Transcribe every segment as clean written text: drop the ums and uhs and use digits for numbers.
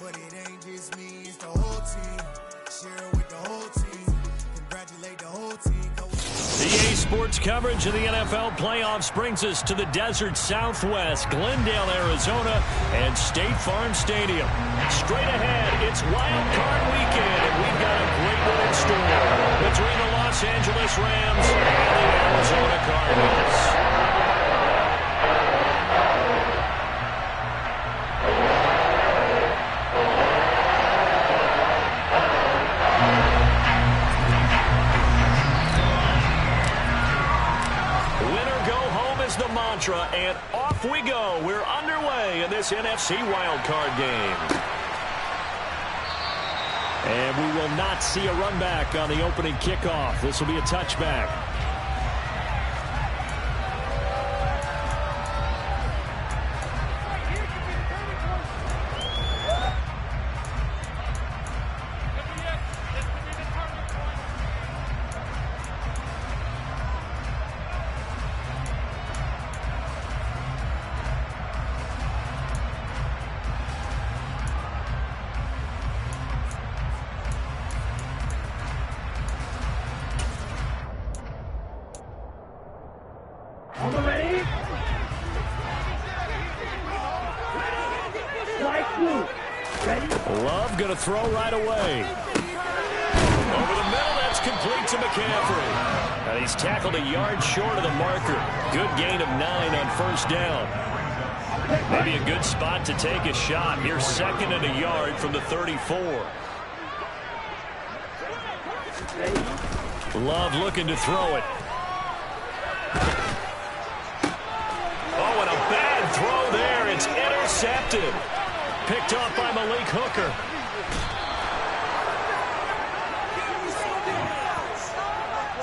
But it ain't just me, it's the whole team. Share it with the whole team. Congratulate the whole team. EA Sports coverage of the NFL playoffs brings us to the desert Southwest, Glendale, Arizona, and State Farm Stadium. Straight ahead, it's Wild Card Weekend, and we've got a great one in store between the Los Angeles Rams and the Arizona Cardinals. The mantra, and off we go. We're underway in this NFC wildcard game. And we will not see a run back on the opening kickoff. This will be a touchback. Love going to throw right away. Over the middle, that's complete to McCaffrey. And he's tackled a yard short of the marker. Good gain of 9 on first down. Maybe a good spot to take a shot. Here, 2nd and a yard from the 34. Love looking to throw it. Oh, and a bad throw there. It's intercepted. Picked off by Malik Hooker.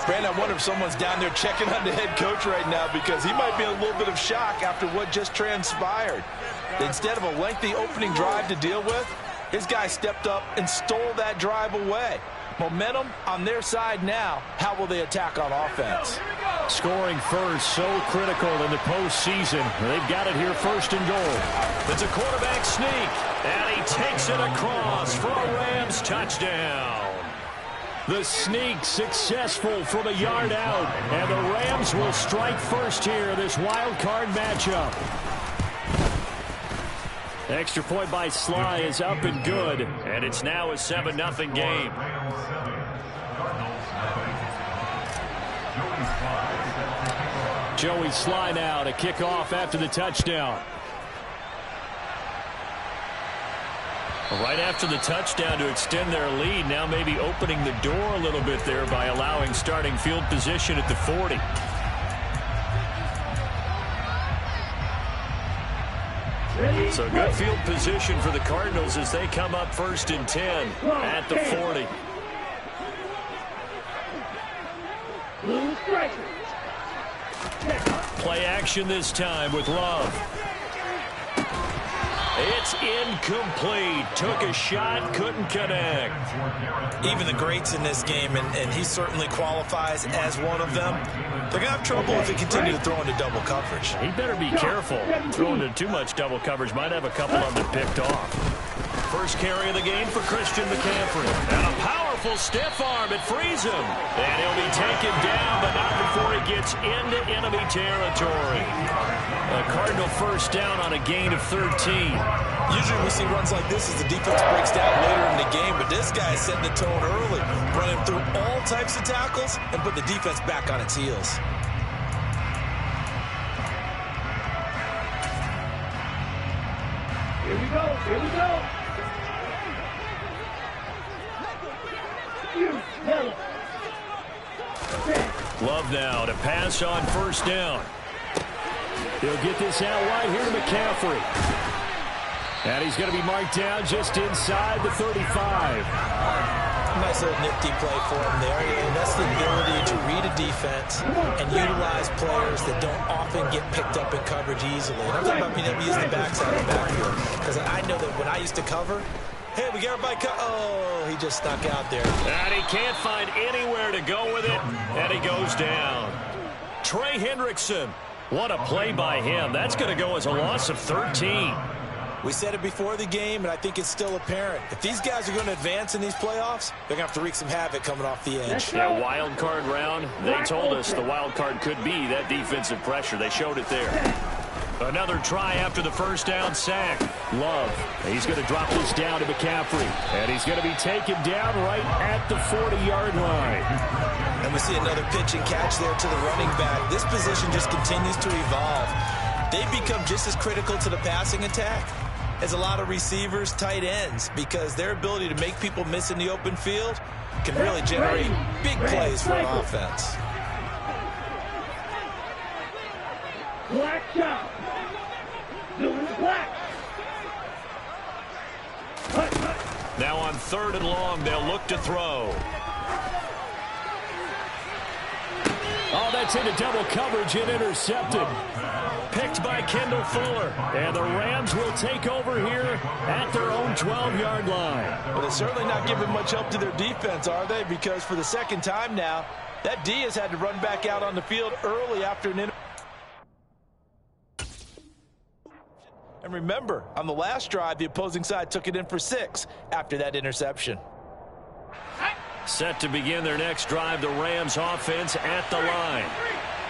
Brandon, I wonder if someone's down there checking on the head coach right now, because he might be in a little bit of shock after what just transpired. Instead of a lengthy opening drive to deal with, his guy stepped up and stole that drive away. Momentum on their side now. How will they attack on offense? Scoring first, so critical in the postseason. They've got it here, 1st and goal. It's a quarterback sneak, and he takes it across for a Rams touchdown. The sneak successful from a yard out, and the Rams will strike first here in this wild card matchup. Extra point by Sly is up and good, and it's now a 7-0 game. Joey Sly now to kick off after the touchdown. Right after the touchdown to extend their lead, now maybe opening the door a little bit there by allowing starting field position at the 40. So good field position for the Cardinals as they come up 1st and 10 at the 40. Play action this time with Love. It's incomplete. Took a shot, couldn't connect. Even the greats in this game, and he certainly qualifies as one of them, they're going to have trouble if they continue to throw into double coverage. He better be careful. Throwing into too much double coverage might have a couple of them picked off. First carry of the game for Christian McCaffrey. And a powerful stiff arm. It frees him. And he'll be taken down, but not before he gets into enemy territory. A Cardinal first down on a gain of 13. Usually we see runs like this as the defense breaks down later in the game, but this guy is setting the tone early, running through all types of tackles and put the defense back on its heels. Here we go, here we go. Love now to pass on first down. He'll get this out wide here to McCaffrey. And he's going to be marked down just inside the 35. Nice little nifty play for him there. And that's the ability to read a defense and utilize players that don't often get picked up in coverage easily. And I'm talking about being able to use the backside of the backfield. Because I know that when I used to cover, hey, we got everybody cut. Oh, he just stuck out there. And he can't find anywhere to go with it. And he goes down. Trey Hendrickson. What a play by him. That's going to go as a loss of 13. We said it before the game, and I think it's still apparent. If these guys are going to advance in these playoffs, they're going to have to wreak some havoc coming off the edge. Yeah, wild card round. They told us the wild card could be that defensive pressure. They showed it there. Another try after the first down sack. Love. He's going to drop this down to McCaffrey. And he's going to be taken down right at the 40-yard line. And we see another pitch and catch there to the running back. This position just continues to evolve. They become just as critical to the passing attack as a lot of receivers, tight ends, because their ability to make people miss in the open field can really generate big plays for an offense. Black shot. Doing black. Now on 3rd and long, they'll look to throw. Oh, that's into double coverage and intercepted. Picked by Kendall Fuller. And the Rams will take over here at their own 12-yard line. Well, they're certainly not giving much help to their defense, are they? Because for the second time now, that D has had to run back out on the field early after an interception. And remember, on the last drive, the opposing side took it in for 6 after that interception. Set to begin their next drive, the Rams offense at the line.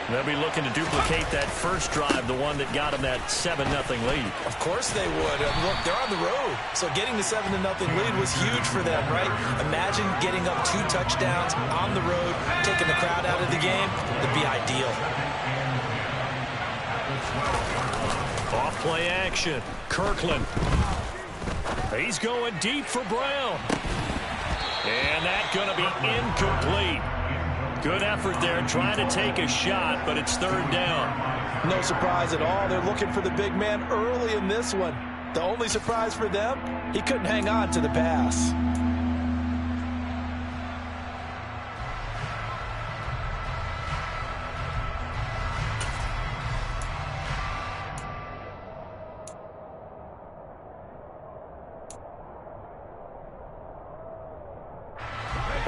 They'll be looking to duplicate that first drive, the one that got them that 7-0 lead. Of course they would. Look, they're on the road. So getting the 7-0 lead was huge for them, right? Imagine getting up 2 touchdowns on the road, taking the crowd out of the game. It'd be ideal. Off play action. Kirkland. He's going deep for Brown. And that's going to be incomplete. Good effort there, trying to take a shot, but it's 3rd down. No surprise at all. They're looking for the big man early in this one. The only surprise for them, he couldn't hang on to the pass.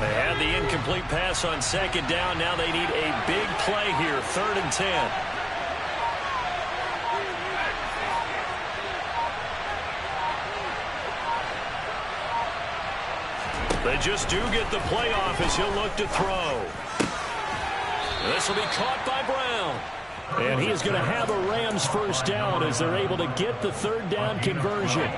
They had the incomplete pass on 2nd down. Now they need a big play here, 3rd and 10. They just do get the playoff as he'll look to throw. This will be caught by Brown. And he is going to have a Rams first down as they're able to get the 3rd down conversion.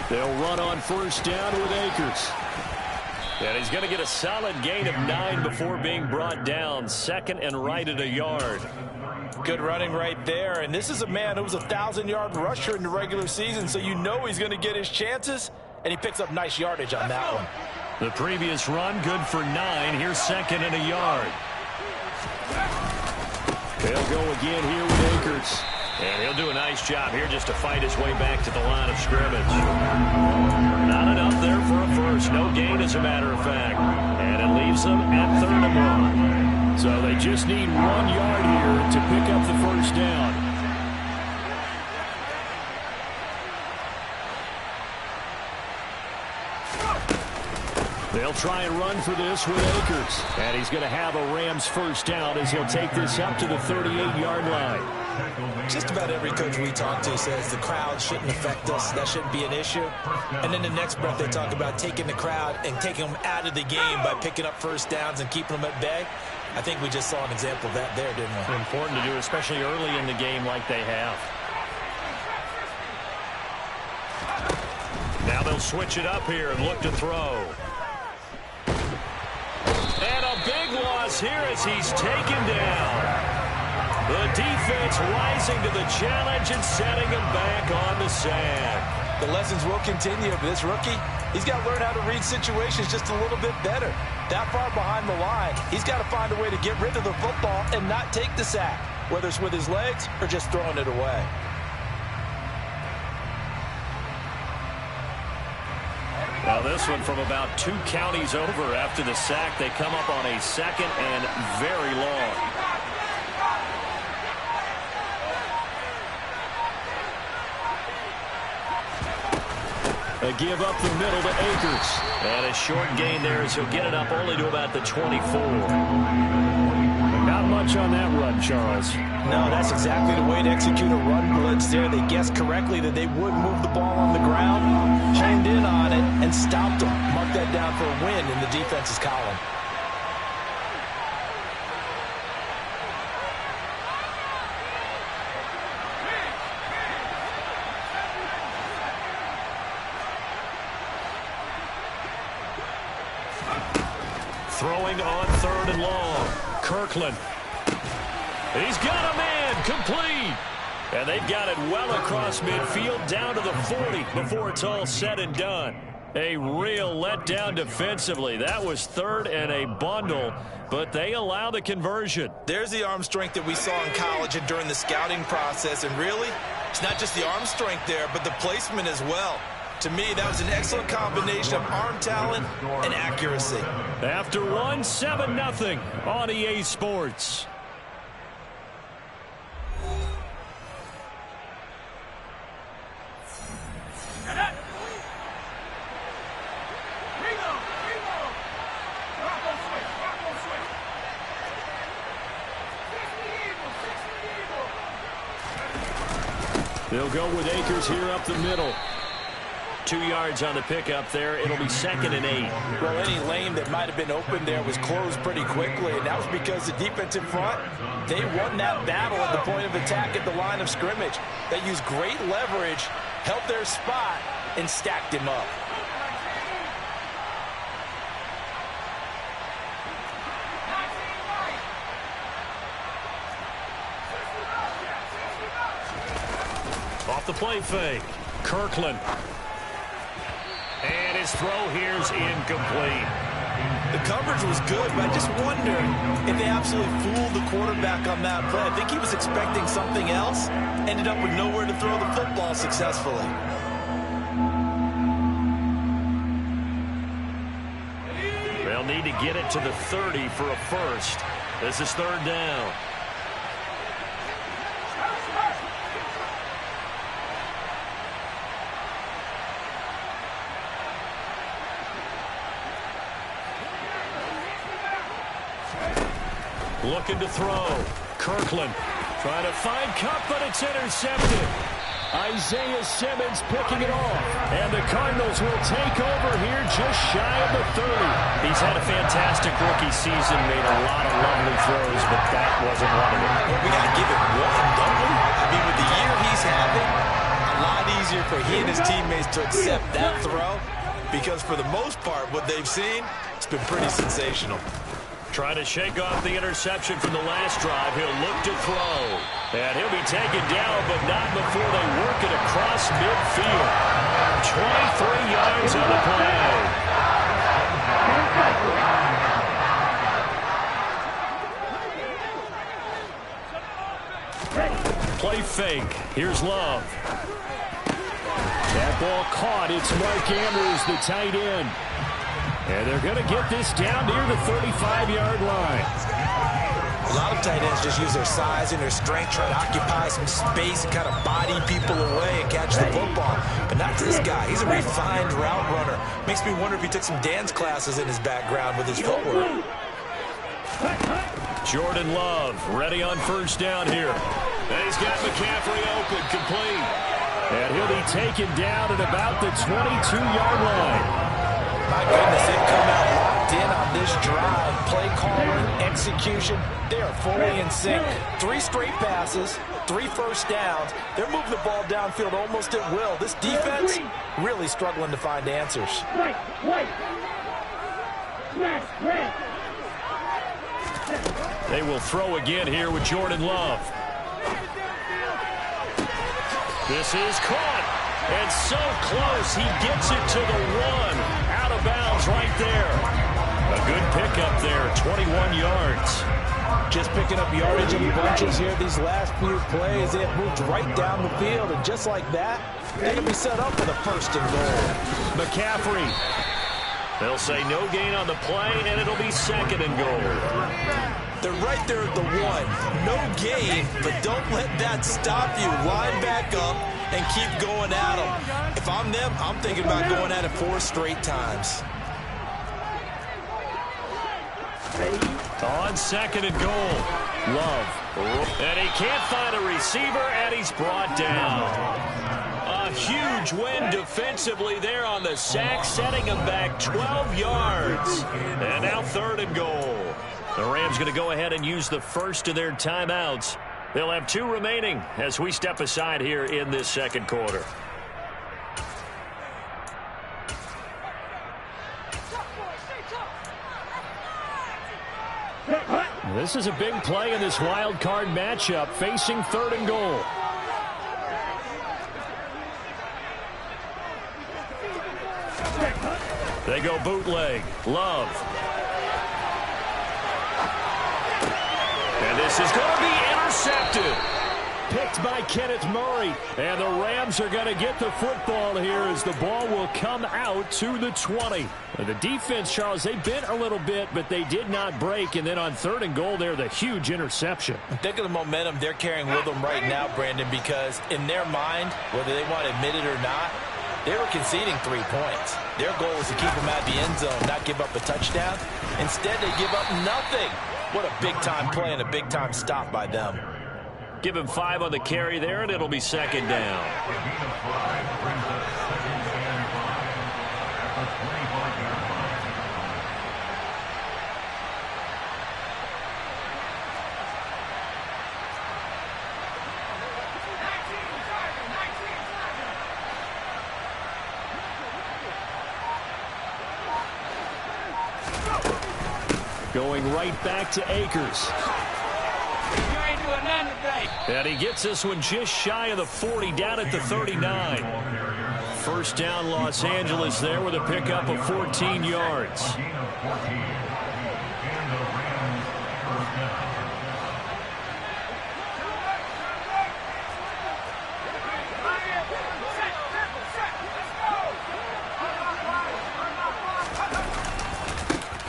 They'll run on 1st down with Akers. And he's going to get a solid gain of 9 before being brought down. 2nd and right at a yard. Good running right there. And this is a man who was a 1,000-yard rusher in the regular season, so you know he's going to get his chances, and he picks up nice yardage on that one. The previous run, good for 9. Here's 2nd and a yard. They'll go again here with Akers. And he'll do a nice job here just to fight his way back to the line of scrimmage. Not enough there for a first. No gain, as a matter of fact. And it leaves them at 3rd and 1. So they just need 1 yard here to pick up the first down. They'll try and run for this with Akers. And he's going to have a Rams first down as he'll take this up to the 38-yard line. Just about every coach we talk to says the crowd shouldn't affect us. That shouldn't be an issue. And then the next breath they talk about taking the crowd and taking them out of the game by picking up first downs and keeping them at bay. I think we just saw an example of that there, didn't we? Important to do, especially early in the game like they have. Now they'll switch it up here and look to throw. And a big loss here as he's taken down. The defense rising to the challenge and setting him back on the sack. The lessons will continue for this rookie. He's got to learn how to read situations just a little bit better. That far behind the line, he's got to find a way to get rid of the football and not take the sack, whether it's with his legs or just throwing it away. Now this one from about 2 counties over after the sack. They come up on a 2nd and very long. A give up the middle to Akers. And a short gain there as he'll get it up only to about the 24. Not much on that run, Charles. No, that's exactly the way to execute a run blitz there. They guessed correctly that they would move the ball on the ground, honed in on it, and stopped them. Mark that down for a win in the defense's column. Throwing on 3rd and long. Kirkland. He's got a man complete. And they've got it well across midfield down to the 40 before it's all said and done. A real letdown defensively. That was 3rd and a bundle, but they allow the conversion. There's the arm strength that we saw in college and during the scouting process. And really, it's not just the arm strength there, but the placement as well. To me, that was an excellent combination of arm talent and accuracy. After one, 7-0 on EA Sports. They'll go with Akers here up the middle. 2 yards on the pickup there. It'll be 2nd and 8. Well, any lane that might have been open there was closed pretty quickly, and that was because the defense in front, they won that battle at the point of attack at the line of scrimmage. They used great leverage, held their spot, and stacked him up. Off the play fake. Kirkland. And his throw here's incomplete. The coverage was good, but I just wonder if they absolutely fooled the quarterback on that play. I think he was expecting something else, ended up with nowhere to throw the football successfully. They'll need to get it to the 30 for a first. This is 3rd down. Looking to throw. Kirkland trying to find Cup, but it's intercepted. Isaiah Simmons picking it off. And the Cardinals will take over here just shy of the 30. He's had a fantastic rookie season, made a lot of lovely throws, but that wasn't one of them. Well, we got to give it one, don't we? I mean, with the year he's having, a lot easier for he and his teammates to accept that throw because for the most part, what they've seen, it's been pretty sensational. Trying to shake off the interception from the last drive. He'll look to throw. And he'll be taken down, but not before they work it across midfield. 23 yards on the play. Play fake. Here's Love. That ball caught. It's Mark Andrews, the tight end. And they're going to get this down near the 35-yard line. A lot of tight ends just use their size and their strength, try to occupy some space and kind of body people away and catch the football. But not this guy. He's a refined route runner. Makes me wonder if he took some dance classes in his background with his footwork. Jordan Love ready on 1st down here. And he's got McCaffrey open, complete. And he'll be taken down at about the 22-yard line. My goodness, they've come out locked in on this drive. Play calling, execution, they are fully in sync. 3 straight passes, 3 first downs. They're moving the ball downfield almost at will. This defense really struggling to find answers. They will throw again here with Jordan Love. This is caught. And so close, he gets it to the 1. Out of bounds right there. A good pickup there, 21 yards. Just picking up yardage in bunches here. These last few plays, they have moved right down the field. And just like that, they can be set up for the 1st and goal. McCaffrey. They'll say no gain on the play, and it'll be 2nd and goal. They're right there at the 1. No gain, but don't let that stop you. Line back up. and keep going at them. If I'm them, I'm thinking about going at it 4 straight times. On 2nd and goal. Love. And he can't find a receiver, and he's brought down. A huge win defensively there on the sack, setting him back 12 yards. And now 3rd and goal. The Rams going to go ahead and use the first of their timeouts. They'll have 2 remaining as we step aside here in this 2nd quarter. This is a big play in this wild card matchup, facing 3rd and goal. They go bootleg. Love. And this is going to be intercepted. Picked by Kenneth Murray. And the Rams are going to get the football here as the ball will come out to the 20. The defense, Charles, they bent a little bit, but they did not break. And then on 3rd and goal there, the huge interception. Think of the momentum they're carrying with them right now, Brandon, because in their mind, whether they want to admit it or not, they were conceding 3 points. Their goal was to keep them out of the end zone, not give up a touchdown. Instead, they give up nothing. What a big-time play and a big-time stop by them. Give him 5 on the carry there, and it'll be 2nd down. Going right back to Akers. And he gets this one just shy of the 40, down at the 39. 1st down, Los Angeles there with a pickup of 14 yards.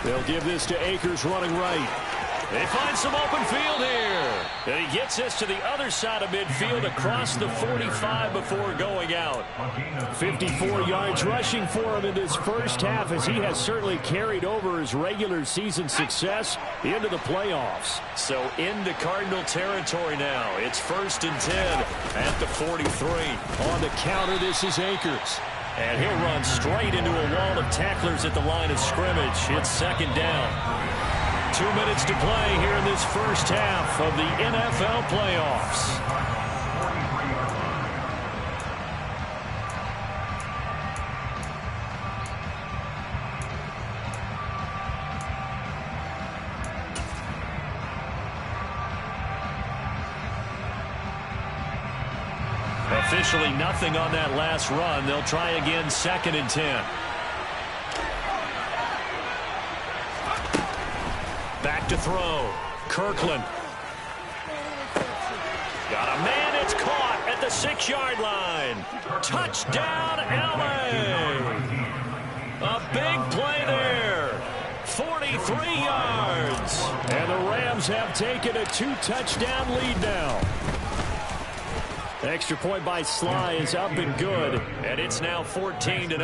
They'll give this to Akers running right. They find some open field here. And he gets this to the other side of midfield across the 45 before going out. 54 yards rushing for him in this first half, as he has certainly carried over his regular season success into the playoffs. So into Cardinal territory now. It's 1st and 10 at the 43. On the counter, this is Akers. And he'll run straight into a wall of tacklers at the line of scrimmage. It's 2nd down. 2 minutes to play here in this first half of the NFL playoffs. Officially nothing on that last run. They'll try again 2nd and 10. Back to throw. Kirkland. Got a man. It's caught at the 6-yard line. Touchdown, LA. A big play there. 43 yards. And the Rams have taken a 2-touchdown lead now. Extra point by Sly is up and good. And it's now 14-0.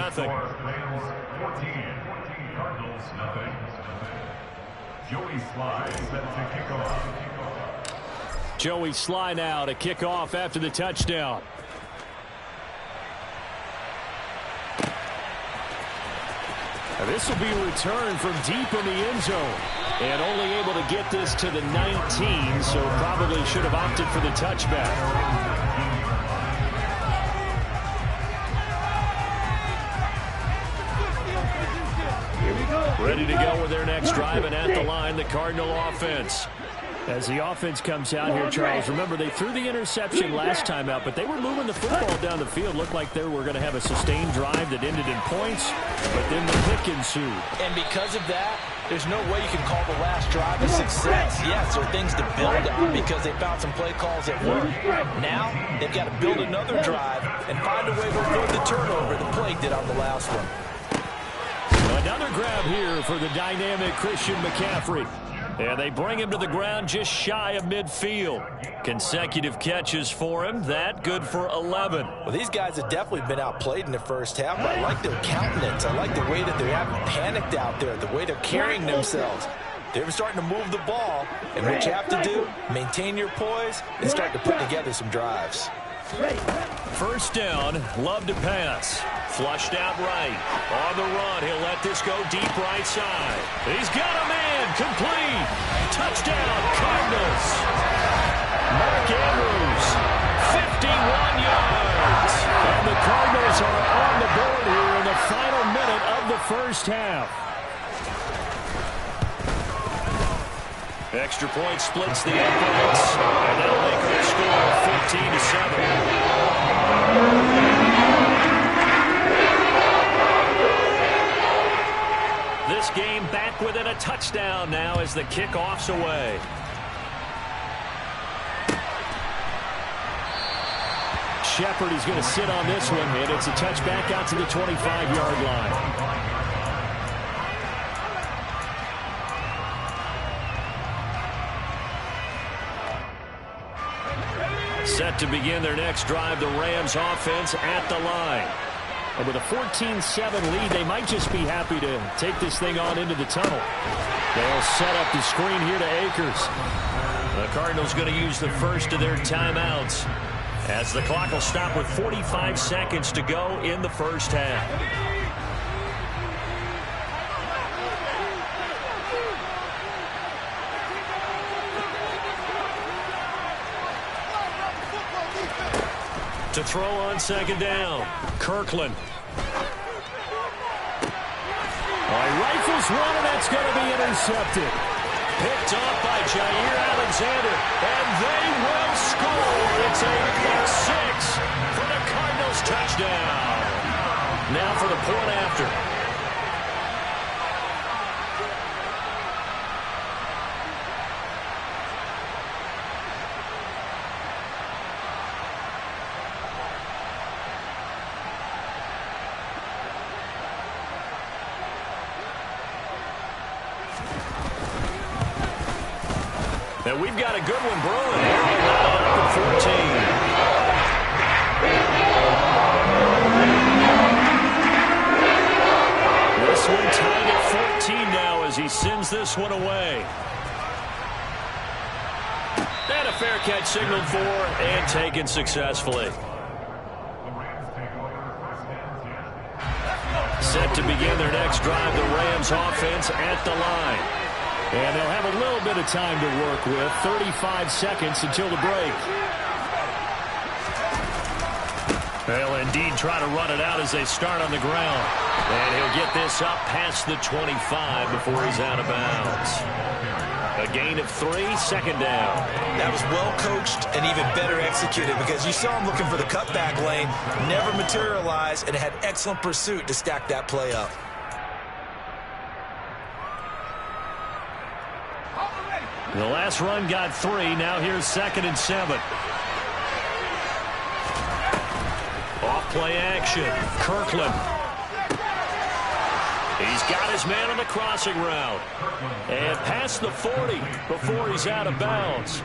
Joey Sly set to kick off. Joey Sly now to kick off after the touchdown. Now this will be returned from deep in the end zone. And only able to get this to the 19, so probably should have opted for the touchback. Ready to go with their next drive, and at the line, the Cardinal offense. As the offense comes out here, Charles, remember they threw the interception last time out, but they were moving the football down the field. Looked like they were going to have a sustained drive that ended in points, but then the pick ensued. And because of that, there's no way you can call the last drive a success. Yes, there are things to build on because they found some play calls that work. Now, they've got to build another drive and find a way to avoid the turnover the play did on the last one. Another grab here for the dynamic Christian McCaffrey. And they bring him to the ground just shy of midfield. Consecutive catches for him. That good for 11. Well, these guys have definitely been outplayed in the first half, but I like their countenance. I like the way that they haven't panicked out there, the way they're carrying themselves. They're starting to move the ball, and what you have to do, maintain your poise and start to put together some drives. First down, Love to pass. Flushed out right. On the run, he'll let this go deep right side. He's got a man, complete. Touchdown, Cardinals. Mark Andrews, 51 yards. And the Cardinals are on the board here in the final minute of the first half. Extra point splits the uprights, and that'll make their score 14-7. This game back within a touchdown now as the kickoff's away. Shepard is going to sit on this one, and it's a touchback out to the 25-yard line. Set to begin their next drive, the Rams offense at the line. And with a 14-7 lead, they might just be happy to take this thing on into the tunnel. They'll set up the screen here to Akers. The Cardinals going to use the first of their timeouts as the clock will stop with 45 seconds to go in the first half. To throw on second down, Kirkland. Rifles one, and that's going to be intercepted. Picked off by Jair Alexander, and they will score. It's a pick six for the Cardinals touchdown. Now for the point after. And we've got a good one brewing here on 14. This one tied at 14 now as he sends this one away. And a fair catch signaled for and taken successfully. Set to begin their next drive, the Rams offense at the line. And they'll have a little bit of time to work with. 35 seconds until the break. They'll indeed try to run it out as they start on the ground. And he'll get this up past the 25 before he's out of bounds. A gain of 3, second down. That was well coached and even better executed because you saw him looking for the cutback lane, never materialized, and had excellent pursuit to stack that play up. The last run got 3. Now here's 2nd and 7. Off play action. Kirkland. He's got his man on the crossing route. And past the 40 before he's out of bounds.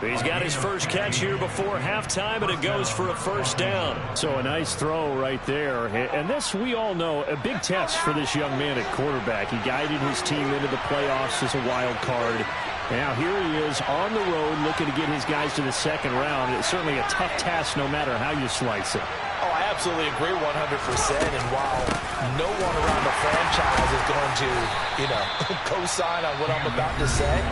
He's got his first catch here before halftime, and it goes for a first down. So a nice throw right there. And this, we all know, a big test for this young man at quarterback. He guided his team into the playoffs as a wild card. Now here he is on the road looking to get his guys to the second round. It's certainly a tough task no matter how you slice it. Oh, I absolutely agree 100%. And while no one around the franchise is going to, co-sign on what I'm about to say,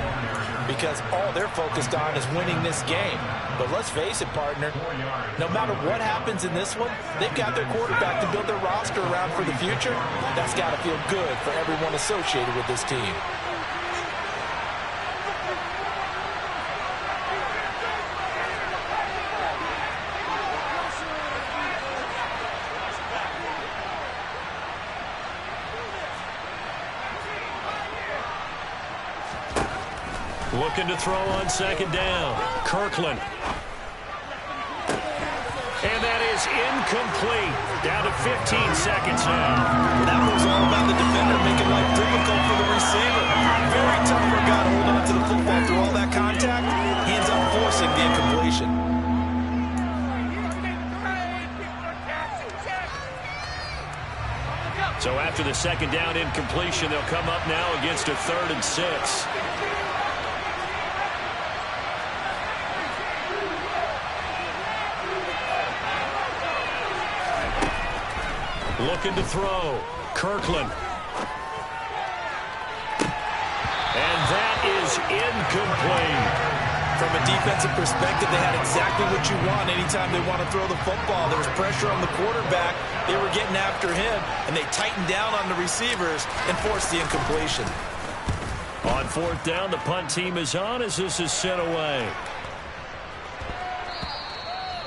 because all they're focused on is winning this game. But let's face it, partner, no matter what happens in this one, they've got their quarterback to build their roster around for the future. That's got to feel good for everyone associated with this team. Looking to throw on second down. Kirkland. And that is incomplete. Down to 15 seconds now. That was all about the defender making life difficult for the receiver. Very tough for a guy to hold So after the second down incompletion, they'll come up now against a 3rd and 6. Looking to throw. Kirkland. And that is incomplete. From a defensive perspective, they had exactly what you want anytime they want to throw the football. There was pressure on the quarterback. They were getting after him, and they tightened down on the receivers and forced the incompletion. On 4th down, the punt team is on as this is sent away.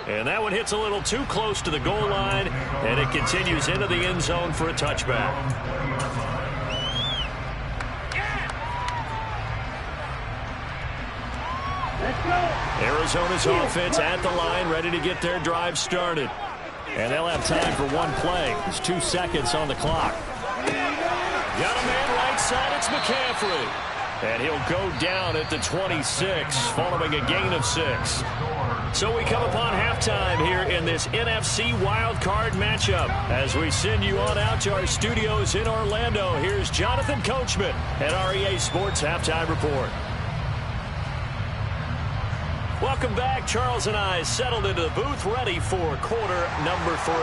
And that one hits a little too close to the goal line, and it continues into the end zone for a touchback. Arizona's offense at the line, ready to get their drive started. And they'll have time for one play. There's 2 seconds on the clock. Got a man right side, it's McCaffrey. And he'll go down at the 26, following a gain of 6. So we come upon halftime here in this NFC wildcard matchup. As we send you on out to our studios in Orlando, here's Jonathan Coachman at REA Sports Halftime Report. Welcome back. Charles and I settled into the booth, ready for quarter number 3.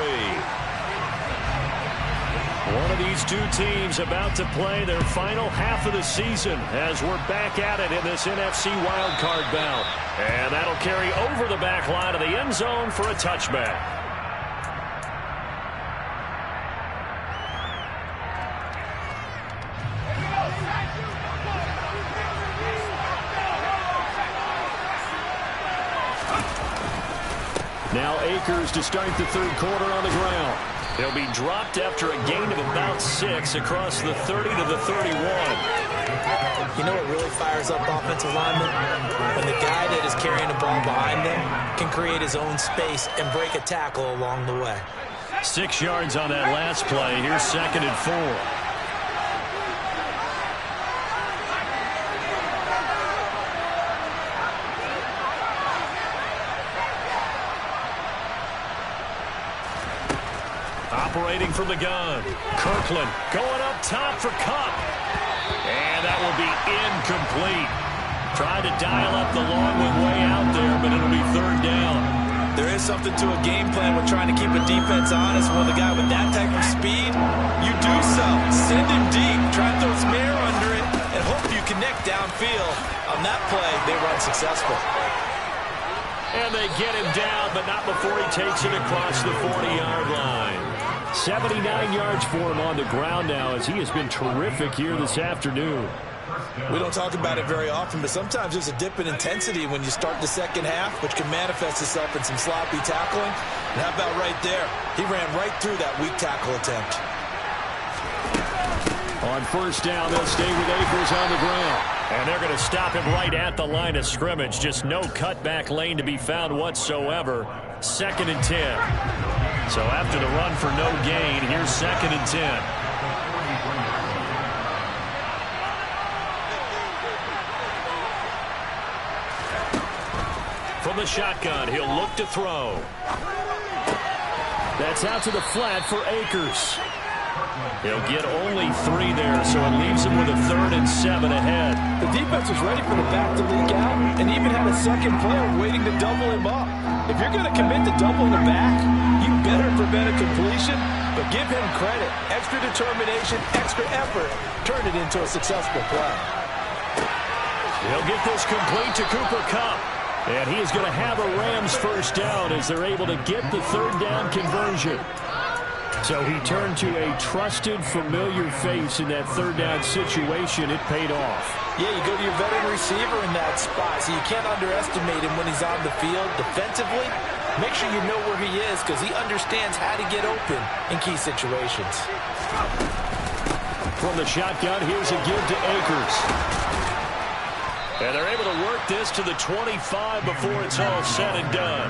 One of these two teams about to play their final half of the season as we're back at it in this NFC wildcard bout. And that'll carry over the back line of the end zone for a touchback. Now Akers to start the 3rd quarter on the ground. He'll be dropped after a gain of about 6 across the 30 to the 31. You know what really fires up offensive linemen? When the guy that is carrying the ball behind them can create his own space and break a tackle along the way. 6 yards on that last play. Here's 2nd and 4. Operating from the gun. Kirkland going up top for Kupp. And that will be incomplete. Tried to dial up the long one way out there, but it'll be 3rd down. There is something to a game plan with trying to keep a defense honest. When the guy with that type of speed, you do so. Send him deep. Try to throw some air under it and hope you connect downfield. On that play, they run successful. And they get him down, but not before he takes it across the 40-yard line. 79 yards for him on the ground now as he has been terrific here this afternoon. We don't talk about it very often, but sometimes there's a dip in intensity when you start the second half, which can manifest itself in some sloppy tackling. And how about right there? He ran right through that weak tackle attempt. On 1st down, they'll stay with Akers on the ground. And they're going to stop him right at the line of scrimmage. Just no cutback lane to be found whatsoever. 2nd and 10. So after the run for no gain, here's 2nd and 10. From the shotgun, he'll look to throw. That's out to the flat for Akers. He'll get only 3 there, so it leaves him with a 3rd and 7 ahead. The defense was ready for the back to leak out and even had a second player waiting to double him up. If you're going to commit to doubling the back, you better prevent a completion, but give him credit. Extra determination, extra effort, turn it into a successful play. He'll get this complete to Cooper Kupp. And he is going to have a Rams 1st down as they're able to get the 3rd down conversion. So he turned to a trusted, familiar face in that 3rd down situation. It paid off. Yeah, you go to your veteran receiver in that spot, so you can't underestimate him when he's on the field defensively. Make sure you know where he is because he understands how to get open in key situations. From the shotgun, here's a give to Akers. And they're able to work this to the 25 before it's all said and done.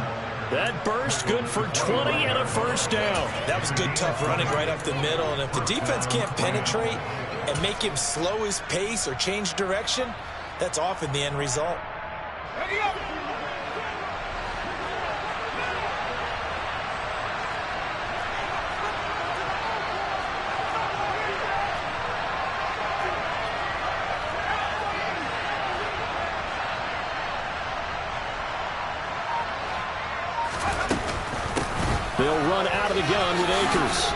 That burst good for 20 and a 1st down. That was good, tough running right up the middle. And if the defense can't penetrate and make him slow his pace or change direction, that's often the end result. Ready up. They'll run out of the gun with Akers.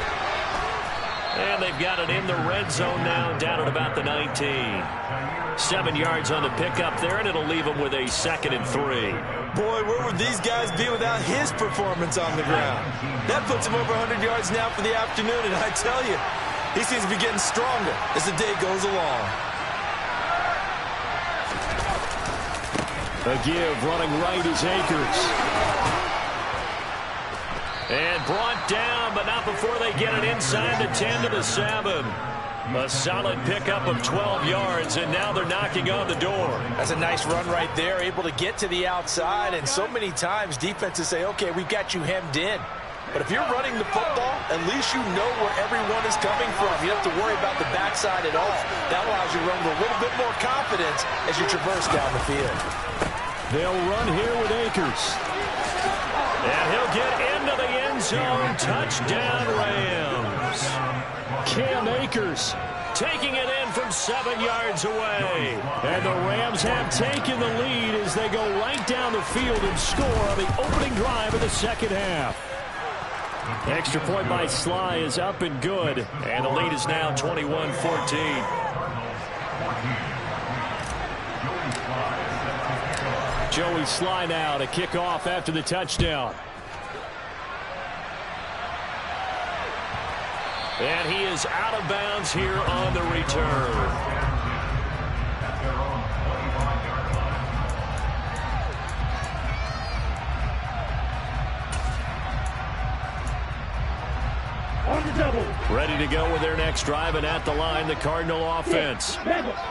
And they've got it in the red zone now, down at about the 19. 7 yards on the pickup there, and it'll leave them with a 2nd and 3. Boy, where would these guys be without his performance on the ground? That puts him over 100 yards now for the afternoon, and I tell you, he seems to be getting stronger as the day goes along. A give, running right is Akers. And brought down, but not before they get it inside the 10 to the 7. A solid pickup of 12 yards, and now they're knocking on the door. That's a nice run right there, able to get to the outside, and so many times defenses say, okay, we've got you hemmed in. But if you're running the football, at least you know where everyone is coming from. You don't have to worry about the backside at all. That allows you to run with a little bit more confidence as you traverse down the field. They'll run here with Akers. And he'll get into the end zone. Touchdown, Rams. Cam Akers taking it in from 7 yards away. And the Rams have taken the lead as they go right down the field and score on the opening drive of the second half. Extra point by Sly is up and good. And the lead is now 21-14. Joey Sly now to kick off after the touchdown. And he is out of bounds here on the return. Ready to go with their next drive, and at the line, the Cardinal offense.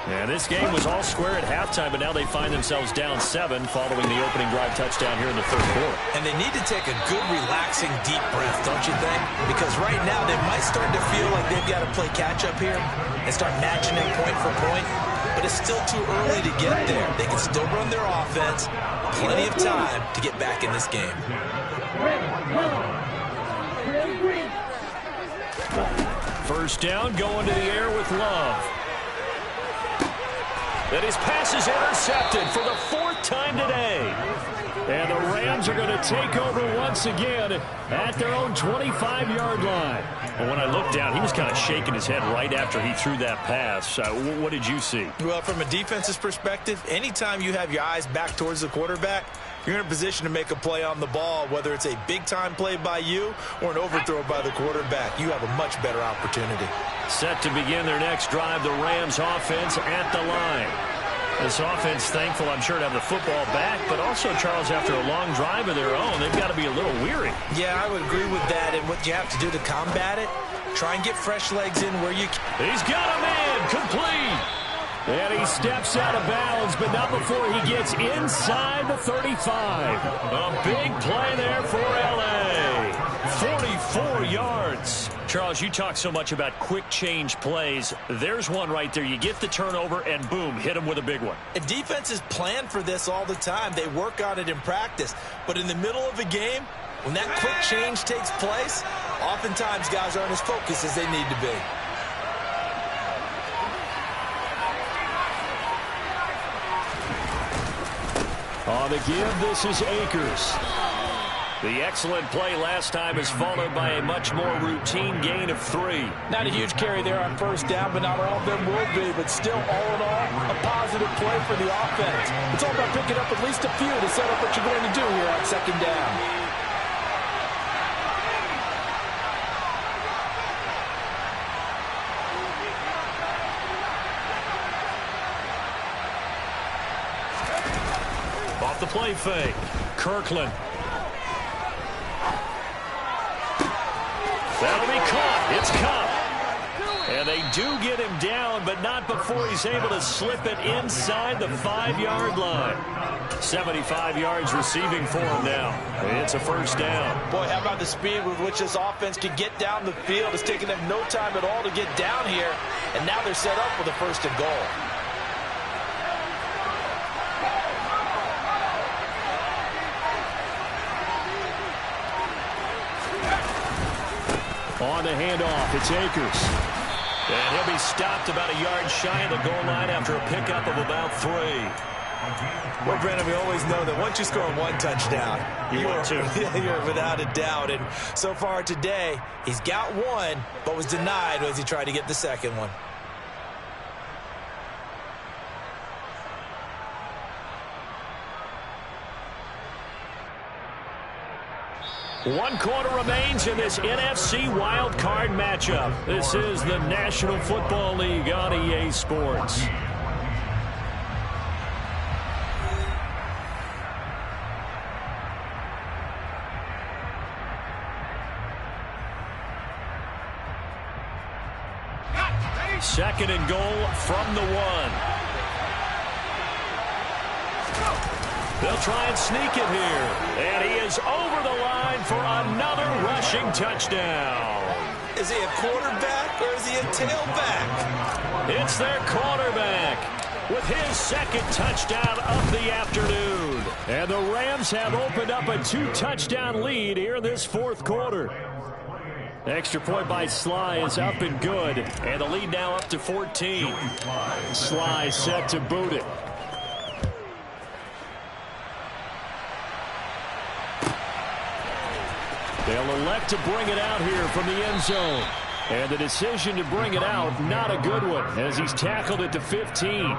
And this game was all square at halftime, but now they find themselves down 7 following the opening drive touchdown here in the third quarter. And they need to take a good, relaxing, deep breath, don't you think? Because right now, they might start to feel like they've got to play catch-up here and start matching it point for point. But it's still too early to get there. They can still run their offense. Plenty of time to get back in this game. First down, going to the air with Love. And his pass is intercepted for the 4th time today. And the Rams are going to take over once again at their own 25-yard line. Well, when I looked down, he was kind of shaking his head right after he threw that pass. What did you see? Well, from a defense's perspective, anytime you have your eyes back towards the quarterback, you're in a position to make a play on the ball, whether it's a big-time play by you or an overthrow by the quarterback. You have a much better opportunity. Set to begin their next drive, the Rams offense at the line. This offense thankful, I'm sure, to have the football back, but also, Charles, after a long drive of their own, they've got to be a little weary. Yeah, I would agree with that, and what you have to do to combat it, try and get fresh legs in where you can. He's got a man, complete. And he steps out of bounds, but not before he gets inside the 35. A big play there for L.A. 44 yards. Charles, you talk so much about quick change plays. There's one right there. You get the turnover, and boom, hit him with a big one. And defenses plan for this all the time. They work on it in practice. But in the middle of a game, when that quick change takes place, oftentimes guys aren't as focused as they need to be. On the give, this is Akers. The excellent play last time is followed by a much more routine gain of 3. Not a huge carry there on first down, but not all of them will be. But still, all in all, a positive play for the offense. It's all about picking up at least a few to set up what you're going to do here on second down. Off the play fake. Kirkland. That'll be caught. It's Cup. And they do get him down, but not before he's able to slip it inside the 5-yard line. 75 yards receiving for him now. It's a first down. Boy, how about the speed with which this offense can get down the field? It's taken them no time at all to get down here, and now they're set up with a first and goal. On the handoff, it's Akers. And he'll be stopped about a yard shy of the goal line after a pickup of about 3. Well, Brandon, we always know that once you score one touchdown, you're without a doubt. And so far today, he's got one, but was denied as he tried to get the second one. One quarter remains in this NFC Wild Card matchup. This is the National Football League on EA Sports. Second and goal from the 1. They'll try and sneak it here. And he is over the line for another rushing touchdown. Is he a quarterback or is he a tailback? It's their quarterback with his second touchdown of the afternoon. And the Rams have opened up a 2-touchdown lead here in this fourth quarter. Extra point by Sly is up and good. And the lead now up to 14. Sly set to boot it. They'll elect to bring it out here from the end zone. And the decision to bring it out, not a good one, as he's tackled at the 15.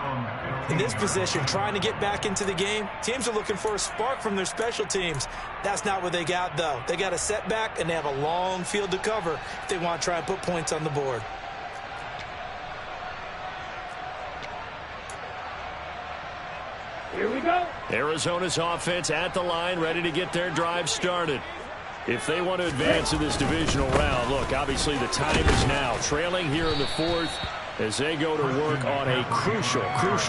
In this position, trying to get back into the game, teams are looking for a spark from their special teams. That's not what they got, though. They got a setback, and they have a long field to cover if they want to try and put points on the board. Here we go. Arizona's offense at the line, ready to get their drive started. If they want to advance in this divisional round, look, obviously the time is now. Trailing here in the fourth as they go to work on a crucial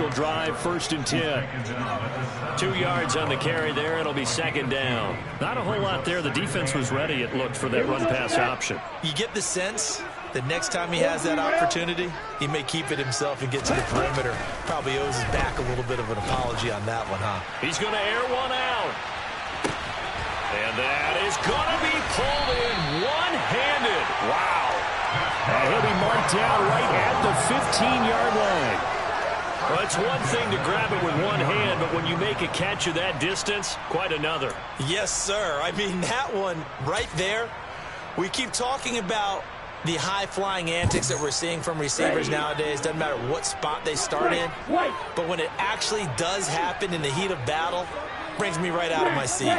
drive, 1st and 10. 2 yards on the carry there. It'll be second down. Not a whole lot there. The defense was ready, it looked, for that run-pass option. You get the sense that next time he has that opportunity, he may keep it himself and get to the perimeter. Probably owes his back a little bit of an apology on that one, huh? He's going to air one out. And that is going to be pulled in one-handed. Wow. And he'll be marked down right at the 15-yard line. Well, it's one thing to grab it with one hand, but when you make a catch of that distance, quite another. Yes, sir. I mean, that one right there, we keep talking about the high-flying antics that we're seeing from receivers nowadays. Doesn't matter what spot they start in. But when it actually does happen in the heat of battle, brings me right out of my seat.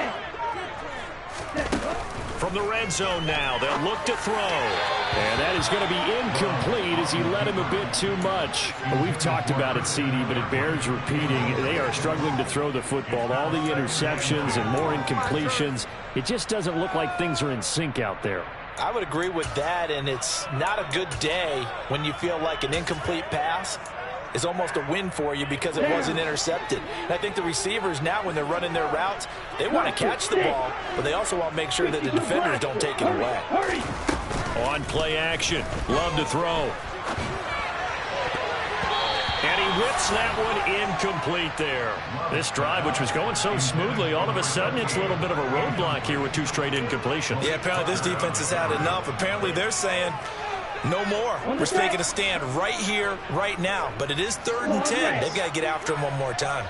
From the red zone now, they'll look to throw. And that is going to be incomplete as he led him a bit too much. Well, we've talked about it, CD, but it bears repeating. They are struggling to throw the football. All the interceptions and more incompletions. It just doesn't look like things are in sync out there. I would agree with that, and it's not a good day when you feel like an incomplete pass is almost a win for you because it wasn't intercepted. And I think the receivers now, when they're running their routes, they want to catch the ball, but they also want to make sure that the defenders don't take it away. On play action, love to throw. And he whips that one incomplete there. This drive, which was going so smoothly, all of a sudden it's a little bit of a roadblock here with 2 straight incompletions. Yeah, apparently this defense has had enough. Apparently they're saying, no more. We're taking a stand right here, right now. But it is 3rd and 10. They've got to get after him one more time.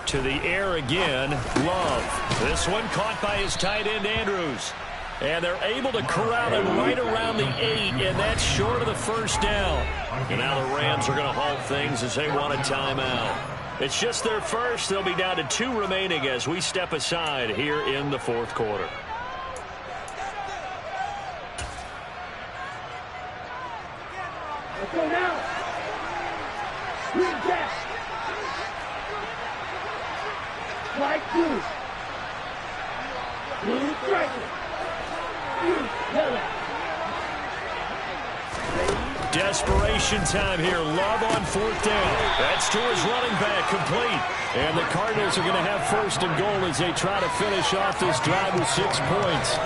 To the air again, Love. This one caught by his tight end, Andrews. And they're able to corral him right around the 8, and that's short of the first down. And now the Rams are going to halt things as they want a timeout. It's just their first. They'll be down to 2 remaining as we step aside here in the fourth quarter. Let's go now. Green cat. Flag 2. Blue striker. Blue yellow. Desperation time here. Love on 4th down. That's to his running back, complete. And the Cardinals are going to have 1st and goal as they try to finish off this drive with 6 points.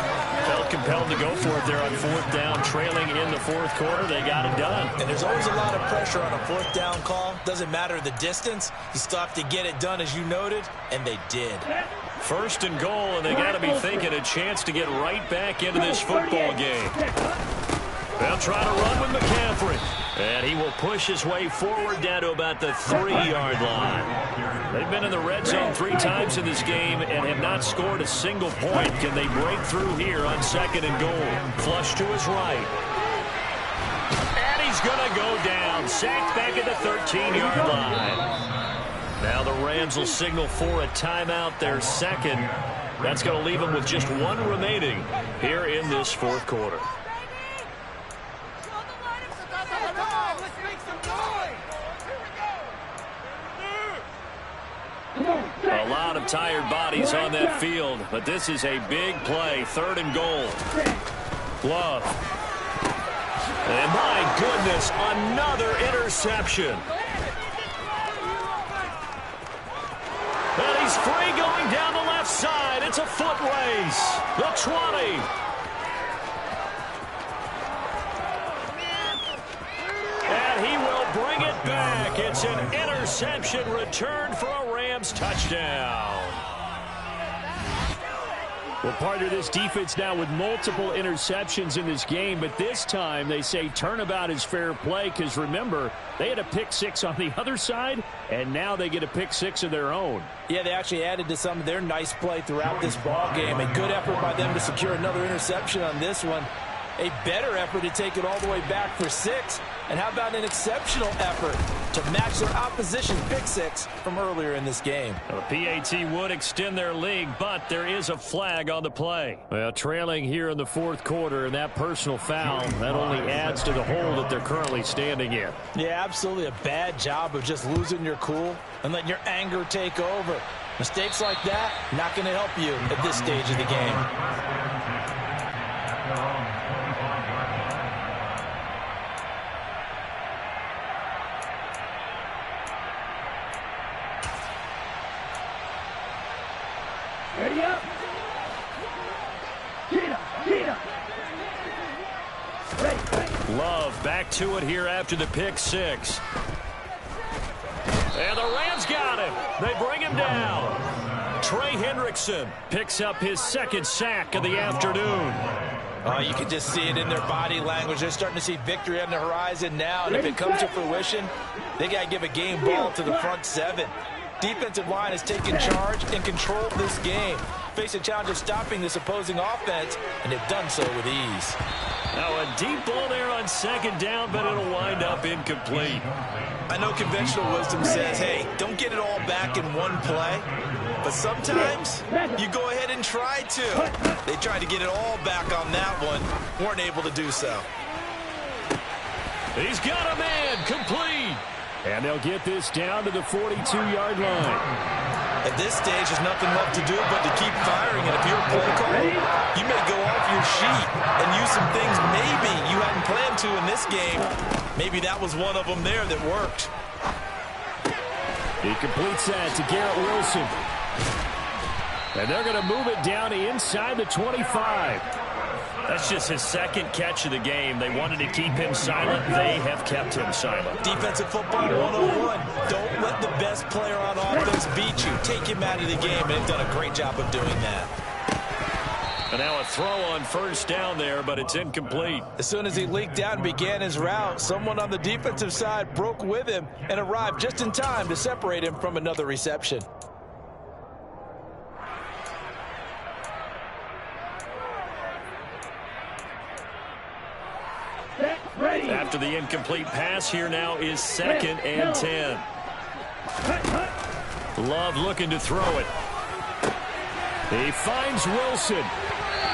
Felt compelled to go for it there on 4th down, trailing in the fourth quarter. They got it done. And there's always a lot of pressure on a 4th down call. Doesn't matter the distance. You still have to get it done, as you noted, and they did. 1st and goal, and they got to be thinking a chance to get right back into this football game. They'll try to run with McCaffrey. And he will push his way forward down to about the 3-yard line. They've been in the red zone 3 times in this game and have not scored a single point. Can they break through here on 2nd and goal? Flush to his right. And he's going to go down. Sacked back at the 13-yard line. Now the Rams will signal for a timeout, their second. That's going to leave them with just 1 remaining here in this 4th quarter. A lot of tired bodies on that field, but this is a big play. 3rd and goal. Love. And my goodness, another interception. And he's free going down the left side. It's a foot race. The 20. And he will bring it back. It's an interception returned for a Rams touchdown. Well, part of this defense now with multiple interceptions in this game, but this time they say turnabout is fair play because, remember, they had a pick 6 on the other side, and now they get a pick 6 of their own. Yeah, they actually added to some of their nice play throughout this ball game. A good effort by them to secure another interception on this one. A better effort to take it all the way back for 6. And how about an exceptional effort to match their opposition's pick 6 from earlier in this game? The PAT would extend their lead, but there is a flag on the play. Well, trailing here in the 4th quarter, and that personal foul, that only adds to the hole that they're currently standing in. Yeah, absolutely a bad job of just losing your cool and letting your anger take over. Mistakes like that, not going to help you at this stage of the game. Ready up. Get up. Ready. Love back to it here after the pick 6. And the Rams got him. They bring him down. Trey Hendrickson picks up his 2nd sack of the afternoon. Oh, you can just see it in their body language. They're starting to see victory on the horizon now. And if it comes to fruition, they got to give a game ball to the front 7. Defensive line has taken charge and controlled this game. Face a challenge of stopping this opposing offense, and they've done so with ease. Now a deep ball there on 2nd down, but it'll wind up incomplete. I know conventional wisdom says, hey, don't get it all back in one play. But sometimes you go ahead and try to. They tried to get it all back on that one. Weren't able to do so. He's got a man complete. And they'll get this down to the 42-yard line. At this stage, there's nothing left to do but to keep firing. And if you're a play caller, you may go off your sheet and use some things maybe you hadn't planned to in this game. Maybe that was one of them there that worked. He completes that to Garrett Wilson. And they're going to move it down to inside the 25. That's just his 2nd catch of the game. They wanted to keep him silent. They have kept him silent. Defensive football 101. Don't let the best player on offense beat you. Take him out of the game, and they've done a great job of doing that. And now a throw on 1st down there, but it's incomplete. As soon as he leaked out and began his route, someone on the defensive side broke with him and arrived just in time to separate him from another reception. After the incomplete pass, here now is 2nd and 10. Love looking to throw it. He finds Wilson.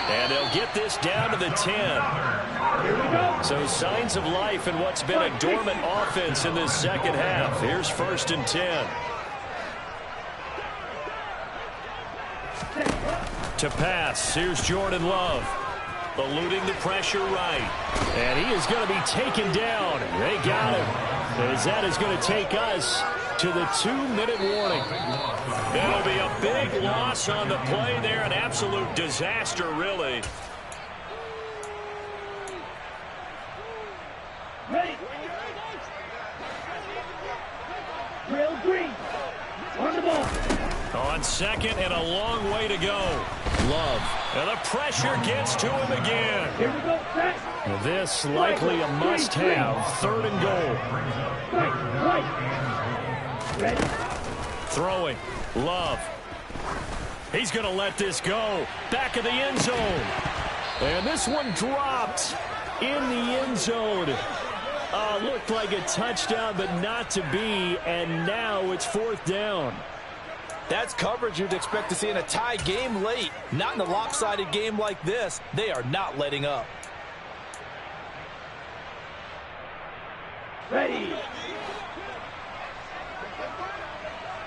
And they'll get this down to the 10. So signs of life in what's been a dormant offense in this 2nd half. Here's 1st and 10. To pass, here's Jordan Love. Eluding the pressure right. And he is going to be taken down. They got him. As that is going to take us to the 2-minute warning. It'll be a big loss on the play there. An absolute disaster, really. Ready. Drill green. On the ball. On 2nd and a long way to go. Love. And the pressure gets to him again. Here we go, set. This likely a must-have. 3rd and goal. Ready? Throwing. Love. He's going to let this go. Back of the end zone. And this one dropped in the end zone. Looked like a touchdown, but not to be. And now it's 4th down. That's coverage you'd expect to see in a tie game late. Not in a lopsided game like this. They are not letting up. Ready?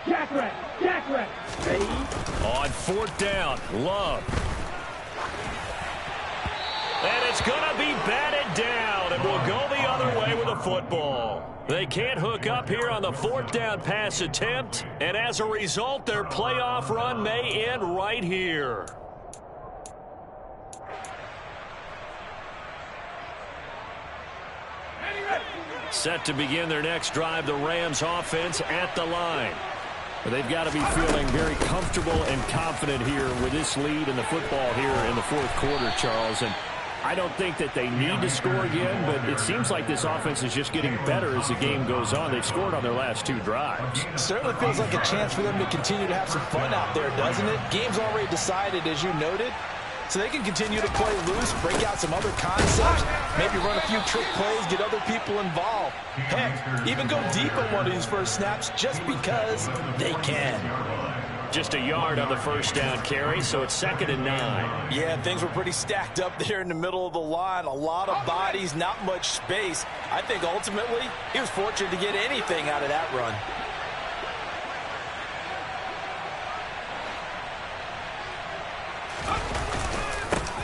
Jackrack! Jackrack! Ready? On 4th down, Love. And it's going to be batted down, and we'll go the other way with the football. They can't hook up here on the 4th down pass attempt, and as a result, their playoff run may end right here. Set to begin their next drive, the Rams offense at the line. They've got to be feeling very comfortable and confident here with this lead in the football here in the 4th quarter, Charles. And I don't think that they need to score again, but it seems like this offense is just getting better as the game goes on. They've scored on their last 2 drives. Certainly feels like a chance for them to continue to have some fun out there, doesn't it? Game's already decided, as you noted. So they can continue to play loose, break out some other concepts, maybe run a few trick plays, get other people involved. Heck, even go deep on one of these first snaps just because they can. Just a yard on the 1st down carry, so it's 2nd and 9. Yeah, things were pretty stacked up there in the middle of the line. A lot of bodies, not much space. I think ultimately he was fortunate to get anything out of that run.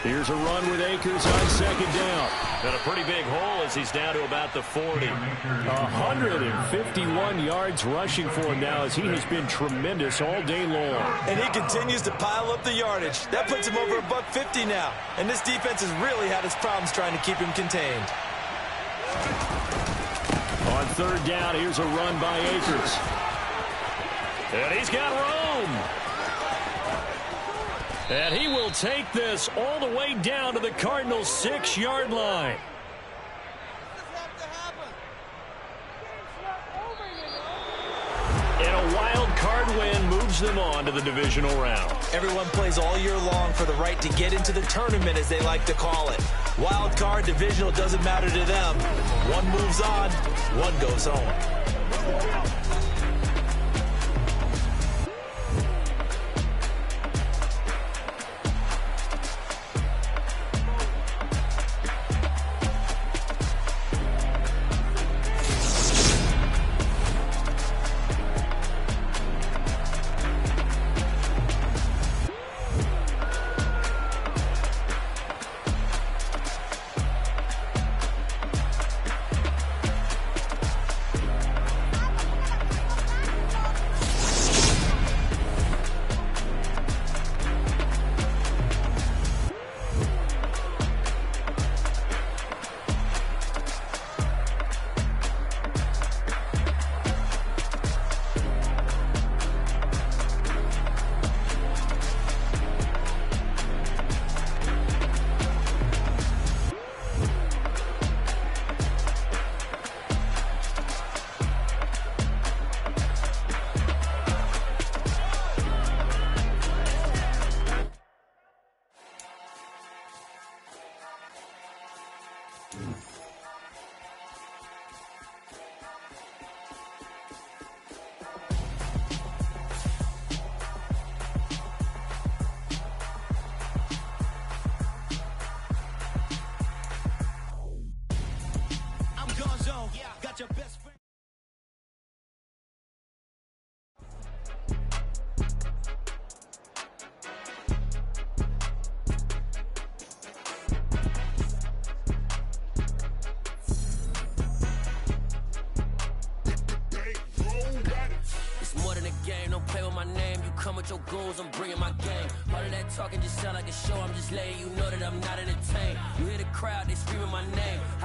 Here's a run with Akers on 2nd down. And a pretty big hole as he's down to about the 40. 151 yards rushing for him now as he has been tremendous all day long. And he continues to pile up the yardage. That puts him over $150 now. And this defense has really had its problems trying to keep him contained. On 3rd down, here's a run by Akers. And he's got room. And he will take this all the way down to the Cardinals' 6-yard line. And a wild card win moves them on to the divisional round. Everyone plays all year long for the right to get into the tournament, as they like to call it. Wild card, divisional, doesn't matter to them. One moves on, one goes home. Come with your goons, I'm bringing my game. All of that talking just sound like a show. I'm just letting you know that I'm not entertained. You hear the crowd, they screaming my name.